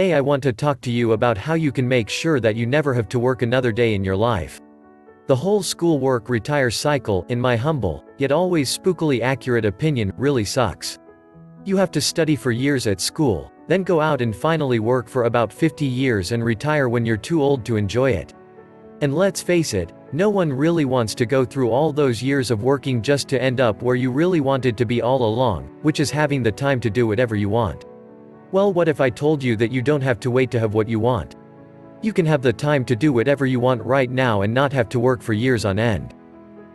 Today I want to talk to you about how you can make sure that you never have to work another day in your life. The whole school work retire cycle, in my humble, yet always spookily accurate opinion, really sucks. You have to study for years at school, then go out and finally work for about 50 years and retire when you're too old to enjoy it. And let's face it, no one really wants to go through all those years of working just to end up where you really wanted to be all along, which is having the time to do whatever you want. Well, what if I told you that you don't have to wait to have what you want? You can have the time to do whatever you want right now and not have to work for years on end.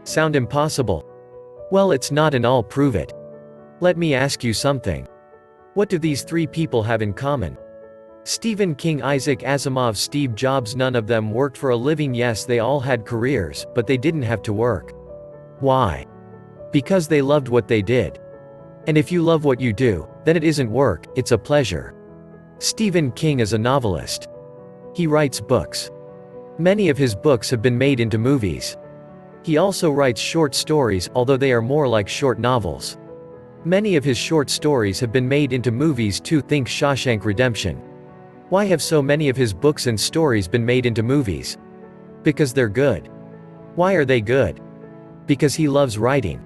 Sound impossible? Well, it's not, and I'll prove it. Let me ask you something. What do these three people have in common? Stephen King, Isaac Asimov, Steve Jobs. None of them worked for a living. Yes, they all had careers, but they didn't have to work. Why? Because they loved what they did. And if you love what you do, then it isn't work, it's a pleasure. Stephen King is a novelist. He writes books. Many of his books have been made into movies. He also writes short stories, although they are more like short novels. Many of his short stories have been made into movies too. Think Shawshank Redemption. Why have so many of his books and stories been made into movies? Because they're good. Why are they good? Because he loves writing.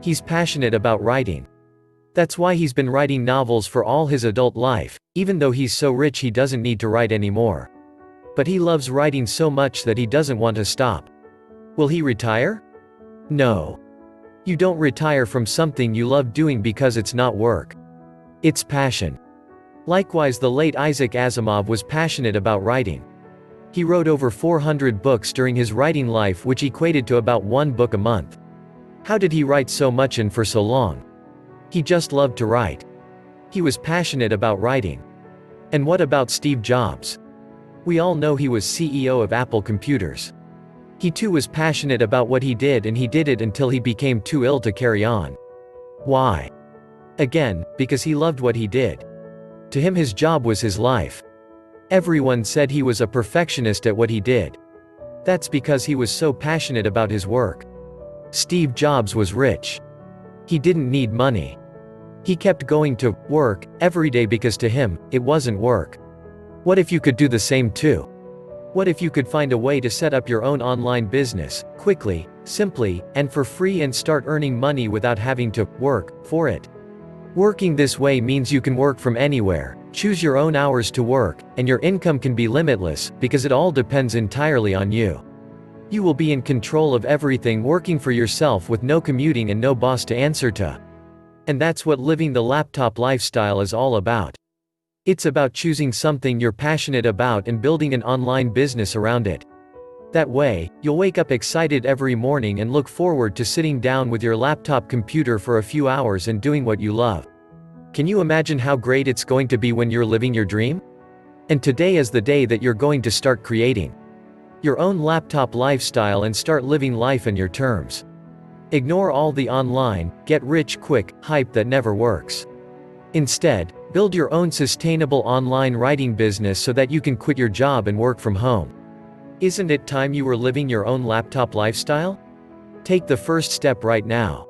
He's passionate about writing. That's why he's been writing novels for all his adult life, even though he's so rich he doesn't need to write anymore. But he loves writing so much that he doesn't want to stop. Will he retire? No. You don't retire from something you love doing because it's not work. It's passion. Likewise, the late Isaac Asimov was passionate about writing. He wrote over 400 books during his writing life, which equated to about one book a month. How did he write so much and for so long? He just loved to write. He was passionate about writing. And what about Steve Jobs? We all know he was CEO of Apple Computers. He too was passionate about what he did, and he did it until he became too ill to carry on. Why? Again, because he loved what he did. To him, his job was his life. Everyone said he was a perfectionist at what he did. That's because he was so passionate about his work. Steve Jobs was rich. He didn't need money. He kept going to work every day because to him, it wasn't work. What if you could do the same too? What if you could find a way to set up your own online business, quickly, simply, and for free, and start earning money without having to work for it? Working this way means you can work from anywhere, choose your own hours to work, and your income can be limitless, because it all depends entirely on you. You will be in control of everything, working for yourself with no commuting and no boss to answer to. And that's what living the laptop lifestyle is all about. It's about choosing something you're passionate about and building an online business around it. That way, you'll wake up excited every morning and look forward to sitting down with your laptop computer for a few hours and doing what you love. Can you imagine how great it's going to be when you're living your dream? And today is the day that you're going to start creating your own laptop lifestyle and start living life on your terms. Ignore all the online, get rich quick hype that never works. Instead, build your own sustainable online writing business so that you can quit your job and work from home. Isn't it time you were living your own laptop lifestyle? Take the first step right now.